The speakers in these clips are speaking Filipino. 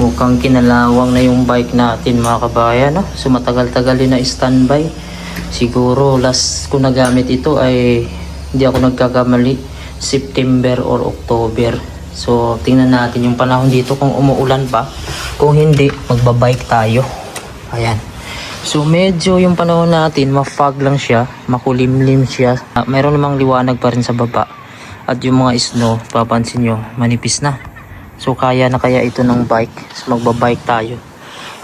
Mukhang kinalawang na yung bike natin mga kabayan, no? So matagal-tagal din na standby. Siguro last ko nagamit ito ay, hindi ako nagkakamali, September or October. So tingnan natin yung panahon dito kung umuulan pa. Kung hindi, magbabike tayo. Ayan. So medyo yung panahon natin, ma-fog lang siya, makulimlim siya. Mayroon namang liwanag pa rin sa baba. At yung mga snow, papansin nyo, manipis na. So kaya na kaya ito ng bike. So magbabike tayo.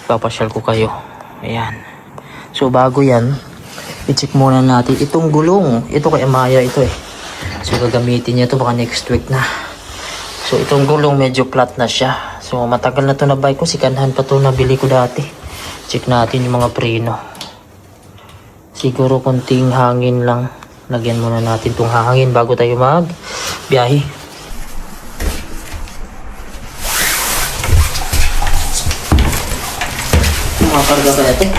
Papasyal ko kayo. Ayan. So bago yan, i-check muna natin itong gulong. Ito kay Amaya ito eh. So gagamitin niya ito baka next week na. So itong gulong medyo flat na siya. So matagal na to na bike ko. Sikanhan pa to, nabili ko dati. Check natin yung mga preno. Siguro konting hangin lang. Lagyan muna natin itong hangin bago tayo mag biyahe. Makarga ka ito.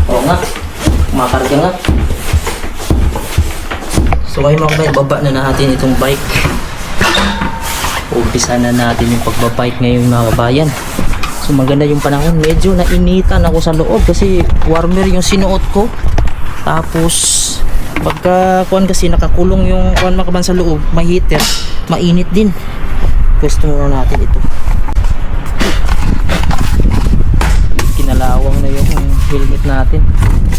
Oo nga. Makarga nga. So kayo mga kabayan, baba na natin itong bike. Umpisa na natin yung pagbabike ngayon mga kabayan. So maganda yung panahon. Medyo nainitan ako sa loob kasi warmer yung sinuot ko. Tapos pagka kuwan kasi nakakulong yung kuwan mga kabayan sa loob, may heater, mainit din. Pwesto muna natin ito. Kinalawang na yung helmet natin.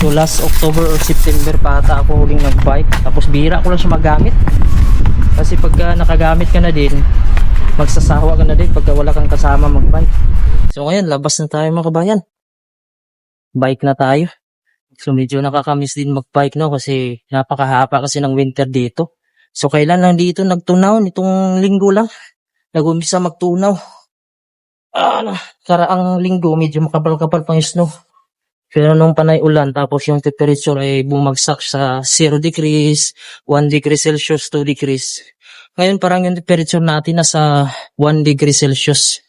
So last October or September pa ata ako huling nagbike. Tapos bihira ko lang siya magamit. Kasi pagka nakagamit ka na din, magsasawa ka na din pagka wala kang kasama magbike. So ngayon, labas na tayo mga kabayan. Bike na tayo. So medyo nakakamiss din magbike, no, kasi napakahaba kasi ng winter dito. So kailan lang dito nagtunaw, nitong linggo lang nag-umpisa magtunaw. Karaang linggo medyo makapal-kapal pang snow. Pero nung panay ulan, tapos yung temperature ay bumagsak sa 0 degrees, 1 degree Celsius, 2 degrees. Ngayon parang yung temperature natin nasa 1 degree Celsius.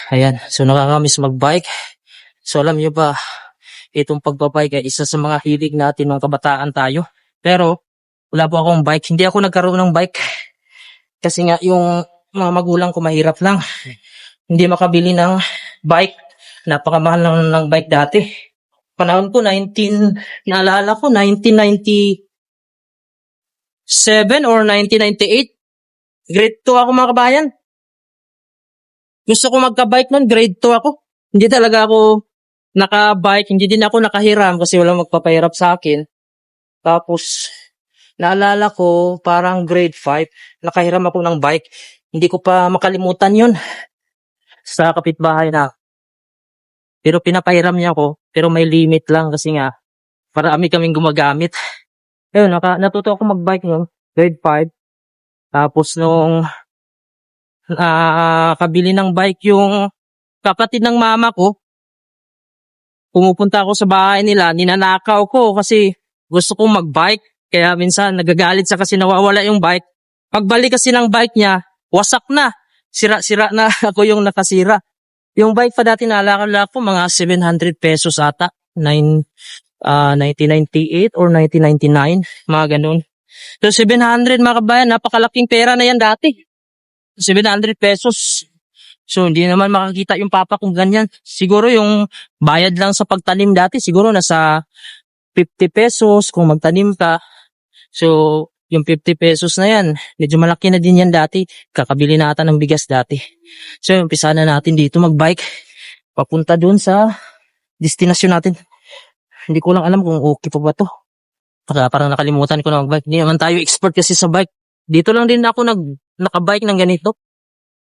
Ayan, so nakakamiss magbike. So alam nyo ba, itong pagbabike ay isa sa mga hilig natin mga kabataan tayo. Pero wala po akong bike, hindi ako nagkaroon ng bike. Kasi nga yung mga magulang ko mahirap lang. Hindi makabili ng bike. Napakamahal lang ng bike dati. Panahon ko, naalala ko, 1997 or 1998. Grade 2 ako mga kabayan. Gusto ko magka-bike noon, grade 2 ako. Hindi talaga ako naka-bike, hindi din ako nakahiram kasi walang magpapahirap sa akin. Tapos, naalala ko, parang grade 5, nakahiram ako ng bike. Hindi ko pa makalimutan yun sa kapitbahay na. Pero pinapahiram niya ako, pero may limit lang kasi nga, marami kaming gumagamit. Ayun, natuto ako mag-bike noon, grade 5. Tapos nung kabili ng bike yung kapatid ng mama ko, pumupunta ako sa bahay nila, ninanakaw ko kasi gusto kong mag-bike. Kaya minsan nagagalit sa kasi nawawala yung bike. Pagbalik kasi ng bike niya, wasak na. Sira-sira na ako yung nakasira. Yung bike pa dati naalala ko, mga 700 pesos ata. 1998 or 1999, mga ganun. So 700 mga kabayan, napakalaking pera na yan dati. 700 pesos. So hindi naman makakita yung papa kung ganyan. Siguro yung bayad lang sa pagtanim dati, siguro nasa 50 pesos kung magtanim ka. So yung 50 pesos na yan, medyo malaki na din yan dati. Kakabili na ata ng bigas dati. So umpisa na natin dito magbike. Papunta dun sa destinasyon natin. Hindi ko lang alam kung okay pa ba to. Parang nakalimutan ko na magbike. Hindi naman tayo expert kasi sa bike. Dito lang din ako nakabike ng ganito.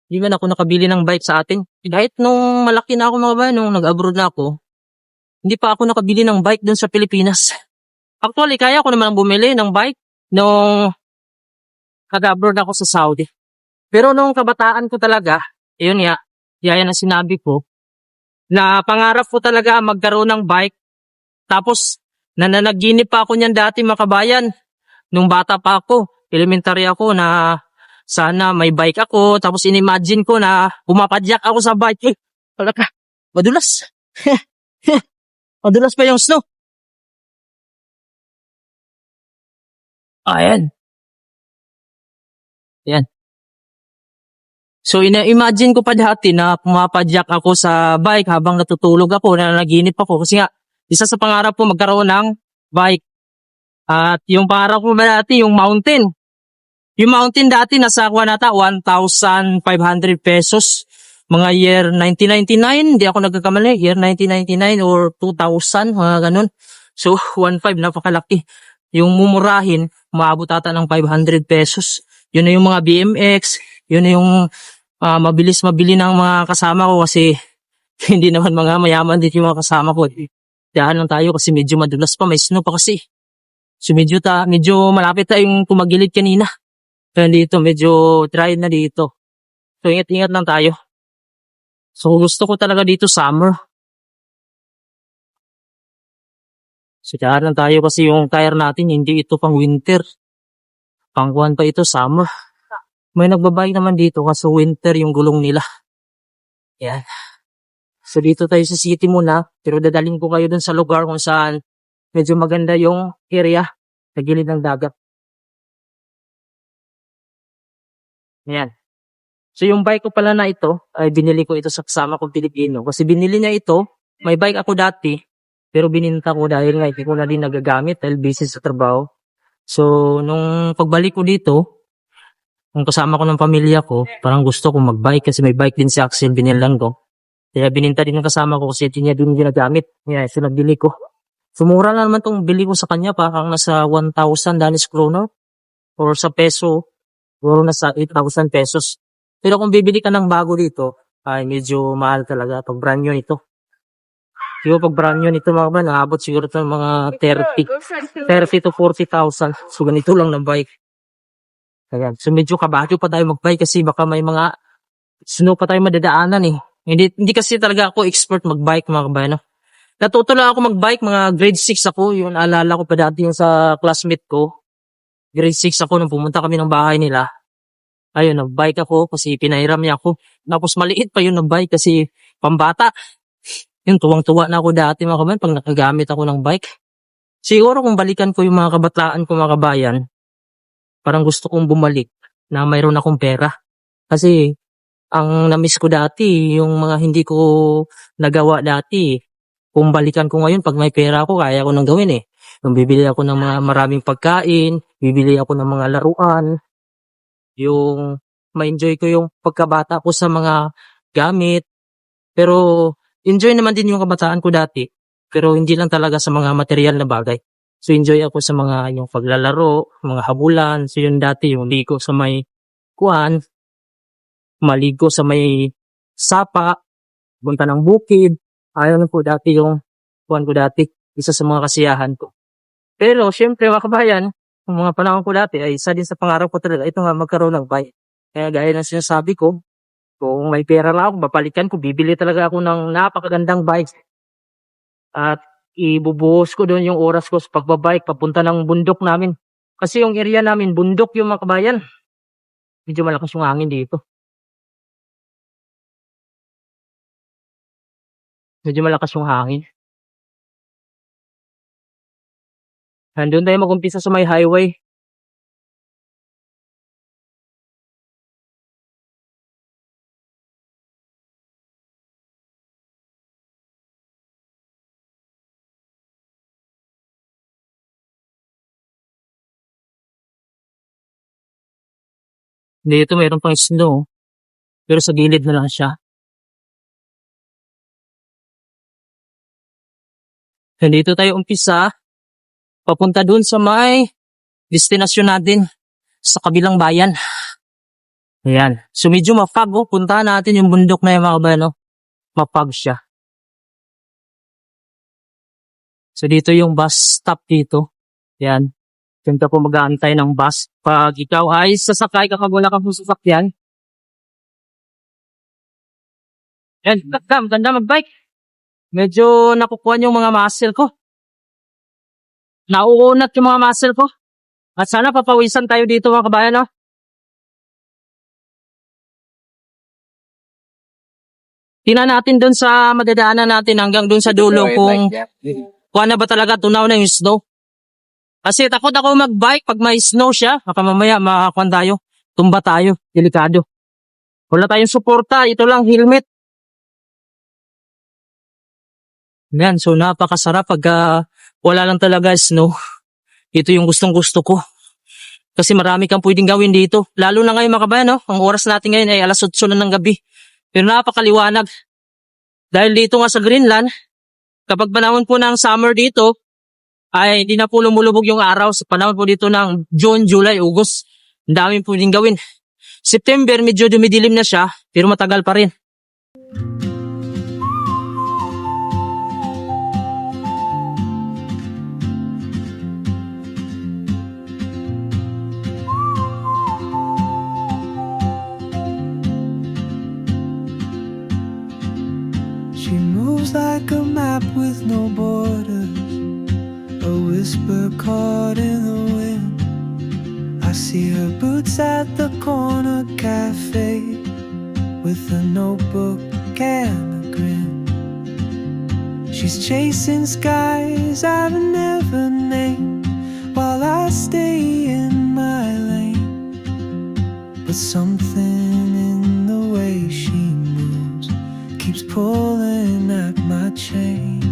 Hindi man ako nakabili ng bike sa atin. Kahit nung malaki na ako mga ba, nung nag-abroad na ako, hindi pa ako nakabili ng bike dun sa Pilipinas. Actually, kaya ko naman bumili ng bike nung nag-abroad ako sa Saudi. Pero nung kabataan ko talaga, yun nga, yaya na sinabi ko, na pangarap ko talaga magkaroon ng bike. Tapos, nananaginip pa ako niyan dati mga kabayan. Nung bata pa ako, elementary ako na sana may bike ako. Tapos inimagine ko na pumapadyak ako sa bike. Eh, wala ka, madulas. Madulas pa yung snow. Ayan. Ayan. So, ina-imagine ko pa dati na pumapadyak ako sa bike habang natutulog ako, nanaginip ako. Kasi nga, isa sa pangarap ko magkaroon ng bike. At yung pangarap ko ba dati, yung mountain. Yung mountain dati, nasa kuha nata, 1,500 pesos. Mga year 1999, hindi ako nagkakamali. Year 1999 or 2000, mga ganun. So, 1,500, napakalaki. Yung mumurahin, maabot ata ng 500 pesos. Yun na yung mga BMX, yun na yung mabilis mabili ng mga kasama ko kasi hindi naman mga mayaman din yung mga kasama ko. Diyan lang tayo kasi medyo madulas pa, may snow pa kasi. So medyo malapit tayong tumagilid kanina. Kaya dito medyo dry na dito. So ingat-ingat lang tayo. So gusto ko talaga dito summer. So diyan lang tayo kasi yung tire natin hindi ito pang winter. Pangkuhan pa ito summer. May nagbabike naman dito kasi winter yung gulong nila. Yan. So dito tayo sa city muna, pero dadalhin ko kayo dun sa lugar kung saan medyo maganda yung area sa gilid ng dagat. Yan. So yung bike ko pala na ito, ay binili ko ito sa kasama kong Pilipino. Kasi binili niya ito, may bike ako dati, pero bininta ko dahil nga hindi ko na din nagagamit dahil busy sa trabaho. So nung pagbalik ko dito, kung kasama ko ng pamilya ko, parang gusto ko mag-bike kasi may bike din si Axel, binilan ko. Kaya bininta din ng kasama ko kasi hindi niya din ginagamit. Kaya so nagbili ko. Sumura na naman tong bili ko sa kanya, parang nasa 1,000 Danish kroner or sa peso, siguro nasa 8,000 pesos. Pero kung bibili ka ng bago dito, ay medyo mahal talaga pag brand new nito. Siguro pag brand new nito mga man, naabot siguro ito mga 30 to 40,000. So ganito lang ng bike. Ayan. So medyo kabado pa tayo mag-bike kasi baka may mga snow pa tayo madadaanan eh. Hindi kasi talaga ako expert mag-bike mga kabayan. Natuto lang ako mag-bike, mga grade 6 ako. Yun, alala ko pa dati yung sa classmate ko. Grade 6 ako nung pumunta kami ng bahay nila. Ayun, nag-bike ako kasi pinahiram niya ako. Tapos maliit pa yun ng bike kasi pambata. Yun, tuwang-tuwa na ako dati mga kabayan pag nakagamit ako ng bike. Siguro kung balikan ko yung mga kabataan ko mga kabayan, parang gusto kong bumalik na mayroon akong pera. Kasi ang na-miss ko dati, yung mga hindi ko nagawa dati. Kung balikan ko ngayon, pag may pera ako, kaya ko nang gawin eh. Yung bibili ako ng mga maraming pagkain, bibili ako ng mga laruan, yung ma-enjoy ko yung pagkabata ko sa mga gamit. Pero enjoy naman din yung kabataan ko dati. Pero hindi lang talaga sa mga material na bagay. So enjoy ako sa mga yung paglalaro, mga habulan. So yun dati yung ligo sa may kuwan, maligo sa may sapa, punta ng bukid. Ayaw na po dati yung kuwan ko dati. Isa sa mga kasiyahan ko. Pero syempre mga kabayan, yung mga panahon ko dati ay isa din sa pangarap ko talaga. Ito nga magkaroon ng bike. Kaya gaya ng sinasabi ko, kung may pera lang ako, babalikan ko, bibili talaga ako ng napakagandang bike. At ibubuhos ko doon yung oras ko sa pagbabike papunta ng bundok namin. Kasi yung area namin, bundok yung mga kabayan. Medyo malakas yung hangin dito. Medyo malakas yung hangin. Nandun tayo mag-umpisa sa may highway. Dito mayroon pang snow. Pero sa gilid na lang siya. Nandito tayo umpisa. Papunta dun sa may destinasyon natin sa kabilang bayan. Ayan. So medyo mapag oh. Puntahan natin yung bundok na yung mga kabayan. Oh. Mapag siya. So dito yung bus stop dito. Ayan. Dito po mag-aantay ng bus. Pag ikaw ay sasakay kapag wala kang sasakyan. Ayan. Ganda mag-bike. Medyo nakukuha yung mga muscle ko. Nauunat yung mga muscle ko. At sana papawisan tayo dito mga kabayan. No? Tingnan natin dun sa madadaanan natin hanggang dun sa dulo kung kuha na ba talaga tunaw na yung snow. Kasi takot ako mag-bike pag may snow siya. Baka mamaya makakuan tayo. Tumba tayo. Delikado. Wala tayong suporta. Ito lang, helmet. Yan, so napakasarap pag wala lang talaga snow. Ito yung gustong gusto ko. Kasi marami kang pwedeng gawin dito. Lalo na ngayon mga kabayan, no? Ang oras natin ngayon ay alas 8 na ng gabi. Pero napakaliwanag. Dahil dito nga sa Greenland, kapag panahon po ng summer dito, ay hindi na po lumulubog yung araw. Sa panahon po dito ng June, July, August, ang daming pwedeng gawin. September, medyo dumidilim na siya, pero matagal pa rin. She moves like a map with no borders, a whisper caught in the wind. I see her boots at the corner cafe with a notebook and a grin. She's chasing skies I've never named while I stay in my lane. But something in the way she moves keeps pulling at my chain.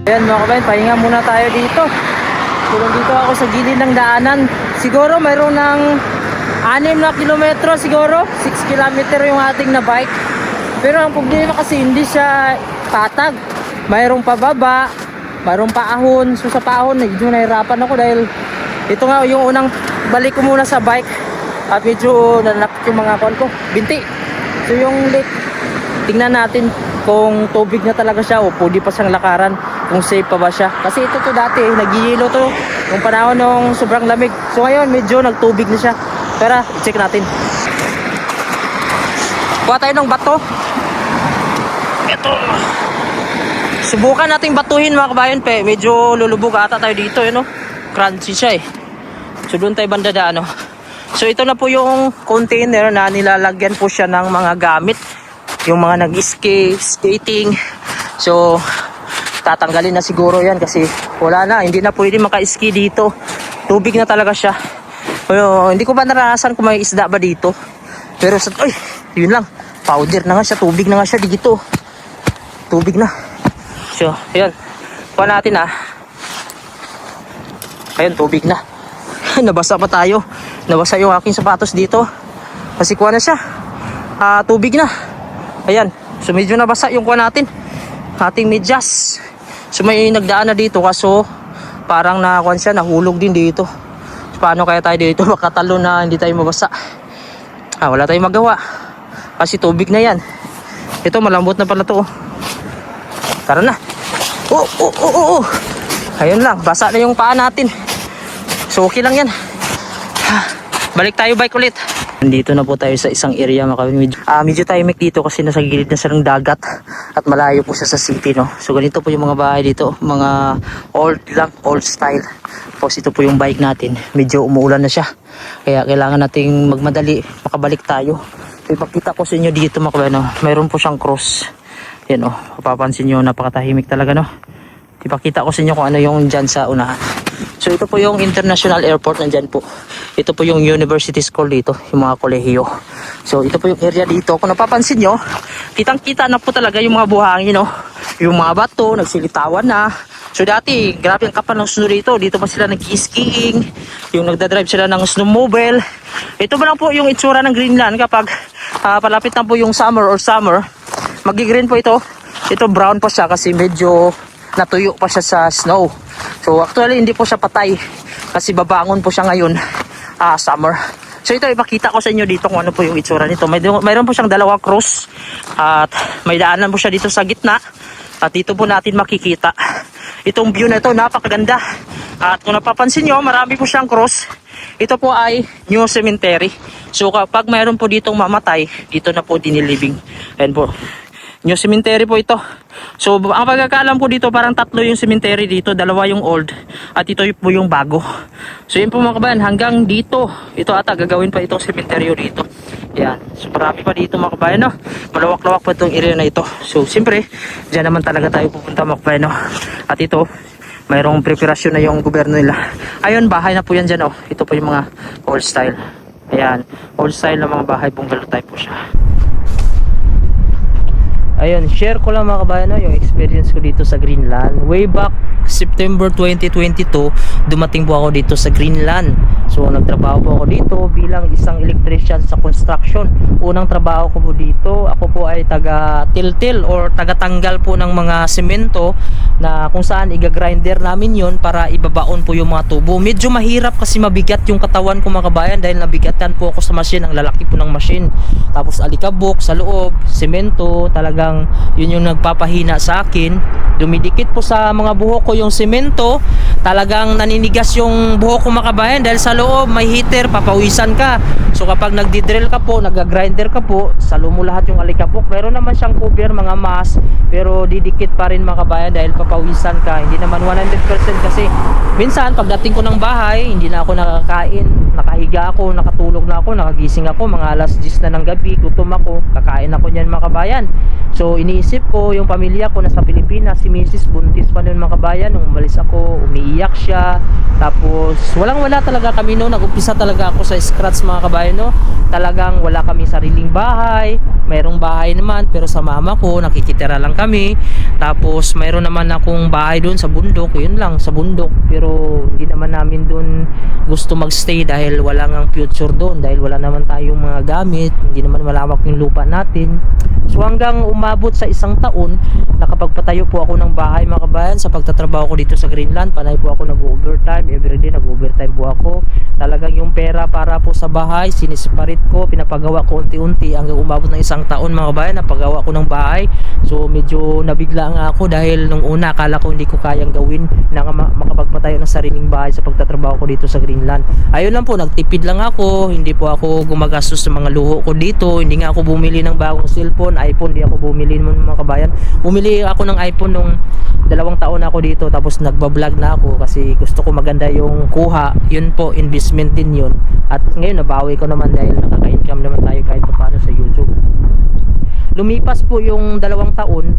Ayan mga kabayan, pahinga muna tayo dito. Tulong dito ako sa gilid ng daanan. Siguro mayroon ng 6 na kilometro siguro. 6 kilometer yung ating na bike. Pero ang problema kasi hindi siya patag. Mayroong pababa, mayroong paahon. So sa paahon, medyo nahirapan ako dahil ito nga yung unang balik ko muna sa bike. At medyo nanakit yung mga kon ko. Binti. So yung lake, tingnan natin kung tubig na talaga siya o pwede pa siyang lakaran, kung safe pa ba siya. Kasi ito to dati, nagihilo to yung panahon ng sobrang lamig. So ngayon, medyo nagtubig na siya. Tara, check natin. Kuha tayo ng bato. Ito. Subukan nating batuhin mga kabayan. Medyo lulubog ata tayo dito. Yun, no? Crunchy siya eh. So doon tayo banda daan. So ito na po yung container na nilalagyan po siya ng mga gamit. Yung mga nag-skating. So tatanggalin na siguro yan kasi wala na, hindi na pwede maka-ski dito. Tubig na talaga siya. Hindi ko ba naranasan kung may isda ba dito. Pero sa, ay, yun lang, powder na nga siya, tubig na nga siya dito. Tubig na. So, ayan, kuha natin ayun, tubig na. Nabasa pa tayo. Nabasa yung aking sapatos dito. Kasi kuha na siya. Tubig na. Ayan, so medyo nabasa yung kuha natin. Ating medyas. So may nagdaan na dito kaso parang nakakuan siya, nahulog din dito. So, paano kaya tayo dito makatalo na hindi tayo mabasa? Wala tayong magawa. Kasi tubig na yan. Ito malambot na pala to. Tara na. Ayun lang, basa na yung paa natin. So okay lang yan. Balik tayo bike ulit. Nandito na po tayo sa isang area medyo tahimik dito kasi nasa gilid na siya ng dagat at malayo po siya sa city, no. So ganito po yung mga bahay dito, mga old lang, old style. Tapos ito po yung bike natin, medyo umuulan na siya kaya kailangan nating magmadali makabalik tayo. So ipakita ko sa inyo dito mga kabayan, no? Mayroon po siyang cross. Yan, oh, mapapansin nyo, napakatahimik talaga, no. Ipakita ko sa inyo kung ano yung dyan sa unahan. So ito po yung International Airport, nandyan po. Ito po yung University School dito, yung mga kolehiyo. So ito po yung area dito. Kung napapansin nyo, kitang-kita na po talaga yung mga buhangin, no? Yung mga bato, nagsilitawan na. So dati, grabe ang kapal ng snow dito. Dito pa sila nag-skiing, yung nagdadrive sila ng snowmobile. Ito ba lang po yung itsura ng Greenland kapag palapit na po yung summer, magi-green po ito. Ito brown po siya kasi medyo natuyo pa siya sa snow. So actually hindi po siya patay kasi babangon po siya ngayon summer. So ito ipakita ko sa inyo dito kung ano po yung itsura nito. Mayroon po siyang dalawang cross at may daanan po siya dito sa gitna at dito po natin makikita itong view na ito, napakaganda. At kung napapansin nyo, marami po siyang cross. Ito po ay New Cemetery. So kapag mayroon po ditong mamatay, dito na po dinilibing. Ayan po, New Cemetery po ito. So ang pagkakaalam ko dito, parang 3 yung cemetery dito, 2 yung old at ito po yung bago. So yun po mga kabayan, hanggang dito ito ata gagawin pa itong cemetery dito. Yan, so marami pa dito mga kabayan, no? Malawak-lawak pa itong area na ito. So siyempre dyan naman talaga tayo pupunta mga kabayan, no? At ito mayroong preparasyon na yung gobyerno nila. Ayun, bahay na po yan dyan, oh. Ito po yung mga old style. Ayan, old style ng mga bahay, bungalow type po siya. Ayun, share ko lang mga kabayan, no, yung experience ko dito sa Greenland. Way back September 2022, dumating po ako dito sa Greenland. So nagtrabaho po ako dito bilang isang electrician sa construction. Unang trabaho ko po dito, ako po ay taga tiltil or taga tanggal po ng mga semento, na kung saan iga-grinder namin yon para ibabaon po yung mga tubo. Medyo mahirap kasi mabigat yung katawan ko mga kabayan dahil nabigatan po ako sa machine, ang lalaki po ng machine. Tapos alikabok sa loob, semento, talagang yun yung nagpapahina sa akin. Dumidikit po sa mga buhok ko yung semento, talagang naninigas yung buhok ko mga kabayan dahil sa loob may heater, papawisan ka. So kapag nagdi-drill ka po, nag-grinder ka po, salo mo lahat yung alikabok. Meron naman siyang cover, mga mask, pero didikit pa rin mga kabayan dahil papawisan ka. Hindi naman 100% kasi minsan pagdating ko ng bahay, hindi na ako nakakain, nakahiga ako, nakatulog na ako, nakagising ako, mga alas 10 na ng gabi, gutom ako, kakain ako niyan mga kabayan. So iniisip ko yung pamilya ko nasa Pilipinas, si Mrs. buntis pa noon mga kabayan. Nung umalis ako, umiiyak siya. Tapos walang wala talaga kami noon, nag-umpisa talaga ako sa scratch mga kabayan, no. Talagang wala kami sariling bahay. Mayroong bahay naman pero sa mama ko nakikitira lang kami. Tapos mayroon naman akong bahay doon sa bundok, yun lang sa bundok, pero hindi naman namin doon gusto magstay dahil wala ngang future doon, dahil wala naman tayong mga gamit, hindi naman malawak yung lupa natin. So hanggang umabot sa 1 taon, nakapagpatayo po ako ng bahay mga kabayan sa pagtatrabaho ko dito sa Greenland. Panay po ako nag-overtime, everyday nag-overtime po ako. Talagang yung pera para po sa bahay, sinisiparit ko, pinapagawa ko unti-unti hanggang umabot ng 1 taon mga kabayan, napagawa ko ng bahay. So medyo nabigla nga ako dahil nung una akala ko hindi ko kayang gawin na makapagpatayo ng sariling bahay sa pagtatrabaho ko dito sa Greenland. Ayun lang po, nagtipid lang ako, hindi po ako gumagastos sa mga luho ko dito, hindi nga ako bumili ng bagong cellphone, iPhone, di ako bumili mga kabayan. Bumili ako ng iPhone nung 2 taon ako dito, tapos nagbablog na ako kasi gusto ko maganda yung kuha. Yun po, investment din yun. At ngayon nabawi ko naman dahil nakaka-income naman tayo kahit paano sa YouTube. Lumipas po yung 2 taon.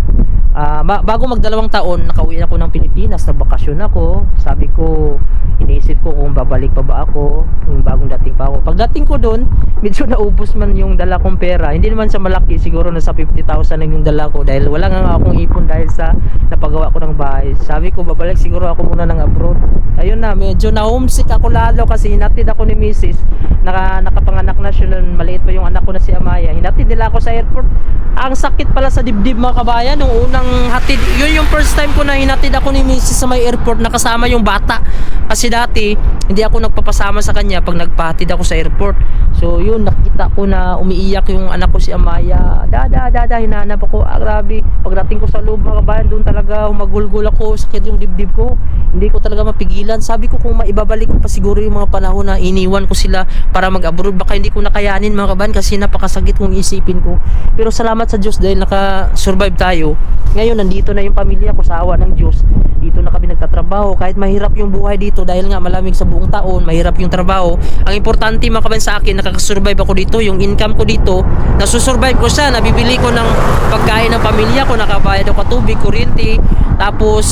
Bago mag 2 taon, nakauwi ako ng Pilipinas, nagbakasyon ako. Sabi ko, iniisip ko kung babalik pa ba ako, kung bagong dating pa ako. Pagdating ko doon, medyo naubos man yung dala kong pera. Hindi naman sa malaki, siguro nasa 50,000 lang yung dala ko dahil wala nga akong ipon dahil sa napagawa ko ng bahay. Sabi ko, babalik siguro ako muna ng abroad. Ayun na, medyo na-homesick ako lalo kasi hinatid ako ni Mrs. Nakapanganak na siya nun, maliit pa yung anak ko na si Amaya. Hinatid nila ako sa airport. Ang sakit pala sa dibdib mga kabayan, nung unang hatid, yun yung first time ko na hinatid ako ni Mrs. sa may airport, nakasama yung bata. Kasi dati, hindi ako nagpapasama sa kanya pag nagpahatid ako sa airport. So yun, nakita ko na umiiyak yung anak ko si Amaya. Dada, hinanap ako. Grabe. Pagdating ko sa loob mga kabayan, doon talaga humagulgul ako, sakit yung dibdib ko. Hindi ko talaga mapigilan. Sabi ko kung maibabalik ko pa siguro yung mga panahon na iniwan ko sila para mag-abroad, baka hindi ko nakayanin mga kabayan kasi napakasakit kung isipin ko. Pero salamat sa Diyos dahil naka-survive tayo. Ngayon nandito na yung pamilya ko sa awa ng Diyos. Dito na kami nagtatrabaho. Kahit mahirap yung buhay dito dahil nga malamig sa buong taon, mahirap yung trabaho. Ang importante mga kabayan sa akin, nakaka-survive ako dito. Yung income ko dito, nasusurvive ko siya. Nabibili ko ng pagkain ng pamilya ko, nakabayad ako tubig, kuryente. Tapos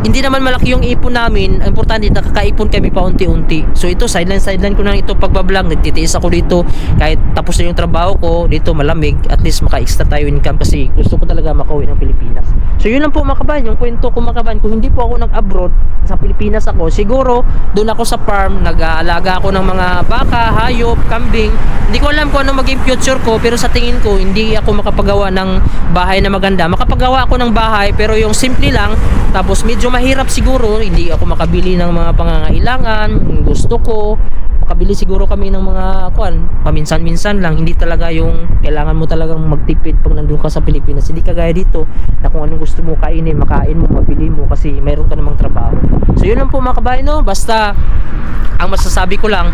hindi naman malaki yung ipon namin. Ang importante, nakakaipon kami pa unti-unti. So ito, sideline ko na ito pagbablog. Nagtitiis ako dito kahit tapos na yung trabaho ko dito, malamig, at least maka-extra tayo income kasi gusto ko talaga makauwi ng Pilipinas. So yun lang po mga kabayan, yung kwento ko mga kabayan. Kung hindi po ako nag-abroad, sa Pilipinas ako, siguro doon ako sa farm, nag-aalaga ako ng mga baka, hayop, kambing. Hindi ko alam kung ano maging future ko, pero sa tingin ko hindi ako makapagawa ng bahay na maganda. Makapagawa ako ng bahay pero yung simple lang, tapos medyo mahirap siguro, hindi ako makabili ng mga pangangailangan, gusto ko. Makabili siguro kami ng mga paminsan-minsan lang, hindi talaga yung kailangan mo talagang magtipid pag nandun ka sa Pilipinas. Hindi kagaya dito na kung anong gusto mo kainin, makain mo, mabili mo kasi mayroon ka namang trabaho. So yun lang po mga kabayan, no? Basta ang masasabi ko lang,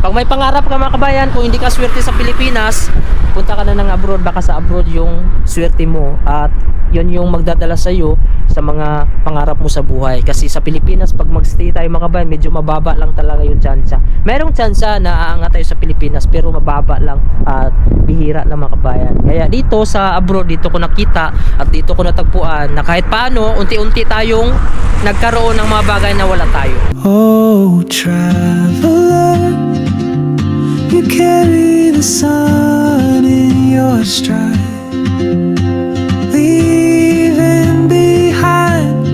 pag may pangarap ka mga kabayan, kung hindi ka swerte sa Pilipinas, punta ka na ng abroad, baka sa abroad yung swerte mo at yun yung magdadala sa iyo sa mga pangarap mo sa buhay. Kasi sa Pilipinas, pag magstay tayo mga kabayan, medyo mababa lang talaga yung tsansa. Merong tsansa na aangat tayo sa Pilipinas pero mababa lang at bihira lang mga kabayan. Kaya dito sa abroad, dito ko nakita at dito ko natagpuan na kahit paano, unti-unti tayong nagkaroon ng mga bagay na wala tayo. Oh, traveler, you carry the sun in your stride, leaving behind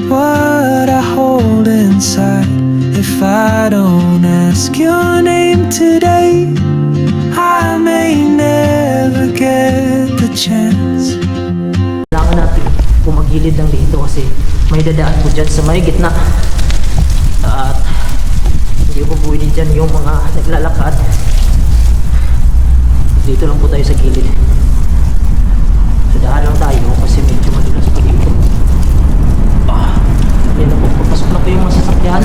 what I hold inside. If I don't ask your name today, I may never get the chance. Kailangan natin pumagilid lang dito kasi may dadaan po dyan sa may gitna. At hindi po pwede dyan yung mga naglalakad. Dito lang po tayo sa gilid. So daan lang tayo kasi medyo madulas pa dito. Yan na po, papasok na po yung mga sasakyan.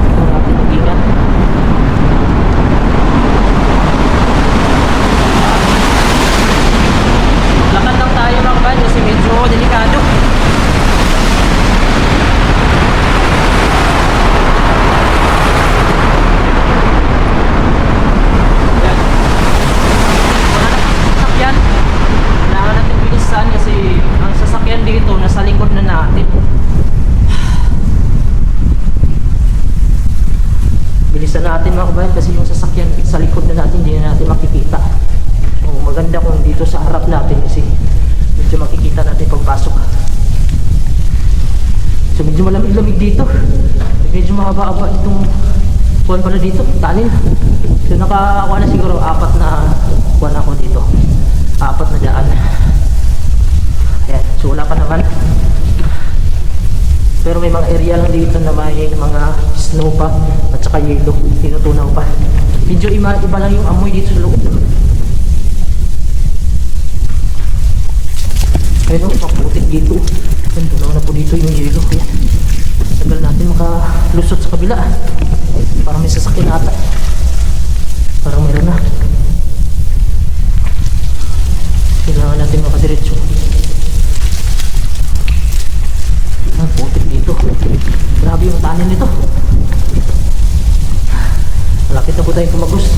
Ito natin mag-ingat. Lakad lang tayo mga kabayan kasi medyo delikado. Yan. Sasakyan. Kailangan natin bilisan kasi ang sasakyan dito nasa likod na natin. Bilisan natin mga kabayan kasi yung sasakyan sa likod na natin hindi na natin makikita. So, maganda kung dito sa harap natin kasi medyo makikita natin pagpasok. So medyo malamig-lamig dito. Medyo mahaba-haba itong kuwan pala dito, tanin. So nakakuha na siguro 4 na kuwan ako dito. 4 na daan. Ayan, so wala pa naman. Pero may mga area lang dito na may mga snow pa at saka yelo, tinutunaw pa. Medyo iba lang yung amoy dito sa loob. Pero maputik dito. Tunaw na po dito yung yelo. Ayan. Tagal natin makalusot sa kabila. Parang may sasakyan ata. Parang meron na. Kailangan natin makadiretso. Ang putik dito. Grabe yung tanin nito. Malapit na po tayong tumagos.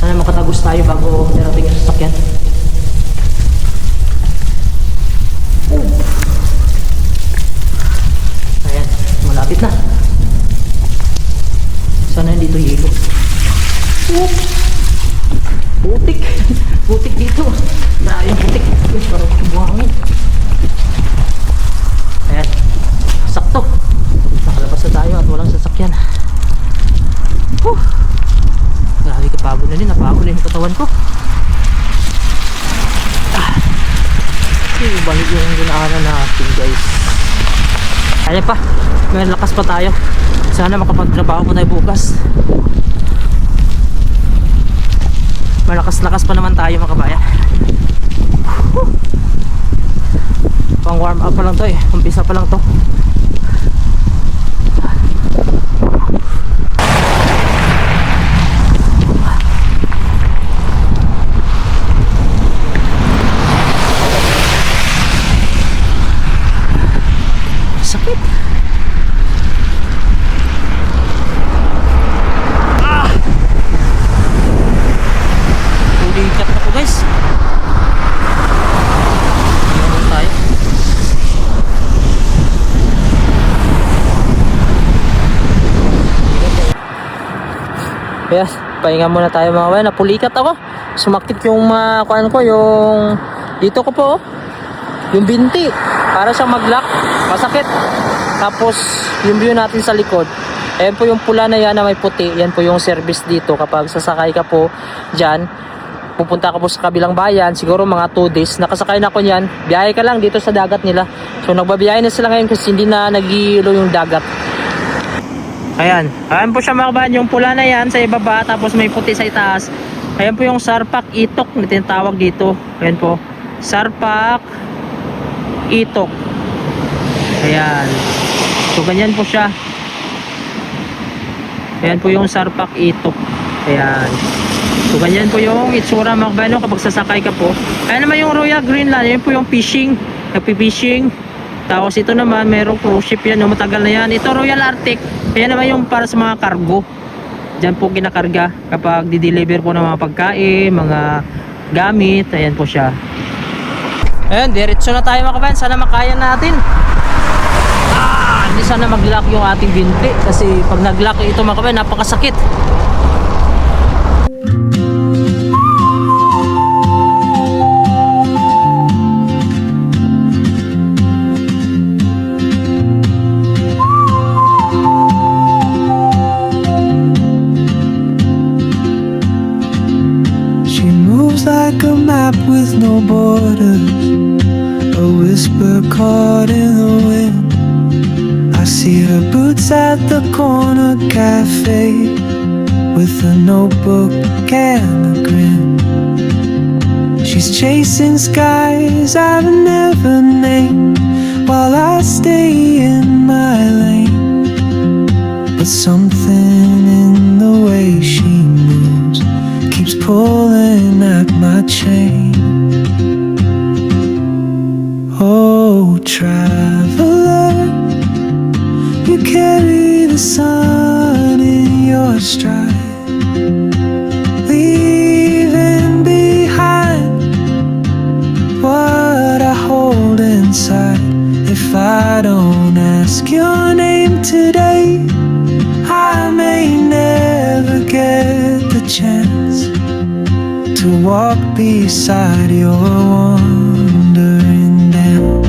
Sana makatagos tayo bago darating yung sasakyan. Ayan, malapit na. Sana dito yelo. Putik. Putik dito. Grabe yung putik. Parang buhangin. Ayan, sakto. Nakalabas na tayo at walang sasakyan. Grabe, kapagod na din. Napagod na yung katawan ko. Balik yung ginaanan natin guys. Kaya pa, may lakas pa tayo. Sana makapagtrabaho pa tayo bukas. Malakas-lakas pa naman tayo mga kabayan. Pang warm up pa lang to eh. Umpisa pa lang to. Sakit. Tulikat na po guys. Ganun tayo. Kaya pahinga muna tayo mga kabayan. Napulikat ako. Sumakit yung kuan ko, yung dito ko po, yung binti. Para siyang mag-lock. Masakit. Tapos yung view natin sa likod. Ayan po yung pula na yan na may puti. Yan po yung service dito. Kapag sasakay ka po dyan, pupunta ka po sa kabilang bayan, siguro mga 2 days. Nakasakay na ko yan. Biyahe ka lang dito sa dagat nila. So nagbabiyahe na sila ngayon kasi hindi na nag-iilo yung dagat. Ayan. Ayan po siya mga kabayan. Yung pula na yan sa ibaba. Tapos may puti sa itaas. Ayan po yung Sarpak Itok na tinatawag dito. Ayan po. Sarpak Itok. Ayan. So ganyan po siya. Ayan po yung Sarpak Itok. Ayan. So ganyan po yung itsura mga kabayan kapag sasakay ka po. Ayan naman yung Royal Greenland. Ayan po yung fishing. Nagpi-fishing. Tapos ito naman mayroong cruise ship yan. Matagal na yan. Ito Royal Arctic. Ayan naman yung para sa mga cargo. Diyan po kinakarga kapag di-deliver po ng mga pagkain, mga gamit. Ayan po siya. Ayan, diretso na tayo mga kabayan. Sana makaya natin. Hindi sana mag-lock yung ating binti kasi pag nag-lock ito mga kabayan, napakasakit. She moves like a map with no borders, a whisper caught in the wind. I see her boots at the corner cafe with a notebook and a grin. She's chasing skies I've never named while I stay in my lane. But something in the way she moves keeps pulling at my chain. Oh, traveler, you carry the sun in your stride, leaving behind what I hold inside. If I don't ask your name today, I may never get the chance to walk beside your wandering dance.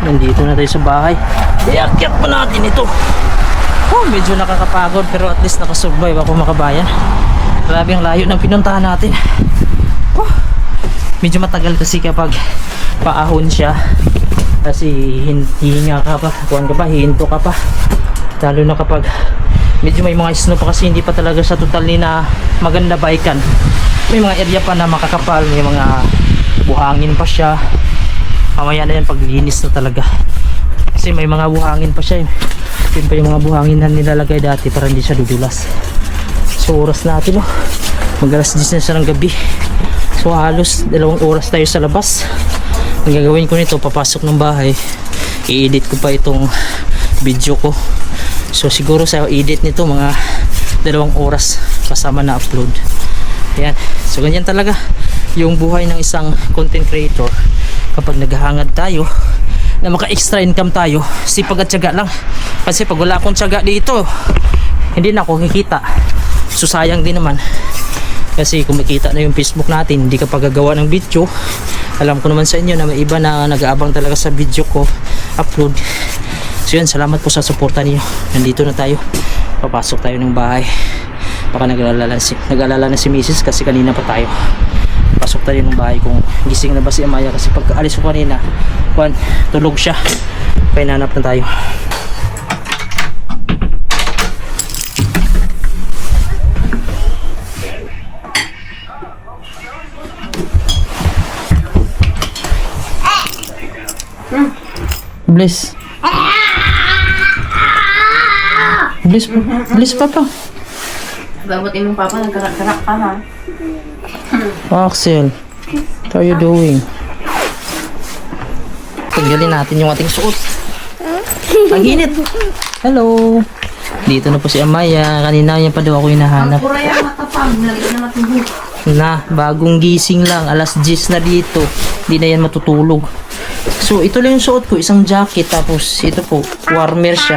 Nandito na tayo sa bahay. Iakyat pa natin ito. Oh, medyo nakakapagod pero at least nakasurvive ako makabayan. Grabe ang layo ng pinuntahan natin. Oh, medyo matagal kasi kapag paahon siya. Kasi hihinga ka pa, kuhan ka pa, hihinto ka pa. Lalo na kapag medyo may mga snow pa kasi hindi pa talaga sa totally na maganda baikan. May mga area pa na makakapal, may mga buhangin pa siya. Mamaya na yan paglinis na talaga kasi may mga buhangin pa siya. Yun pa yung mga buhangin na nilalagay dati para hindi siya dudulas. So oras natin mag alas 10 na siya ng gabi. So halos 2 oras tayo sa labas. Ang gagawin ko nito, papasok ng bahay, i-edit ko pa itong video ko. So siguro sa edit nito mga 2 oras kasama na upload. Ayan. So ganyan talaga yung buhay ng isang content creator. Kapag naghahangad tayo na maka-extra income tayo, sipag at tiyaga lang. Kasi pag wala akong tiyaga dito, hindi na ako kikita. So sayang din naman. Kasi kumikita na yung Facebook natin, hindi ka pagagawa ng video. Alam ko naman sa inyo na may iba na nag-aabang talaga sa video ko upload. So yun, salamat po sa suporta niyo. Nandito na tayo. Papasok tayo ng bahay. Baka nag-alala na si Mrs. kasi kanina pa tayo. Pasok tayo ng bahay kung gising na ba si Amaya kasi pag alis ko kanina tulog siya. Kaya nanap na tayo. Bliss Bliss papa. Babutin mo papa, nagkarak-karak ka ha. Axel, what are you doing? Tanggalin natin yung ating suot. Ang init. Hello. Dito na po si Amaya. Kanina yan pa daw ako hinahanap. Pura yung matapang, lagyan na matubog. Na, bagong gising lang. Alas 10 na dito. Hindi na yan matutulog. So, ito lang yung suot ko. Isang jacket. Tapos, ito po, warmer siya.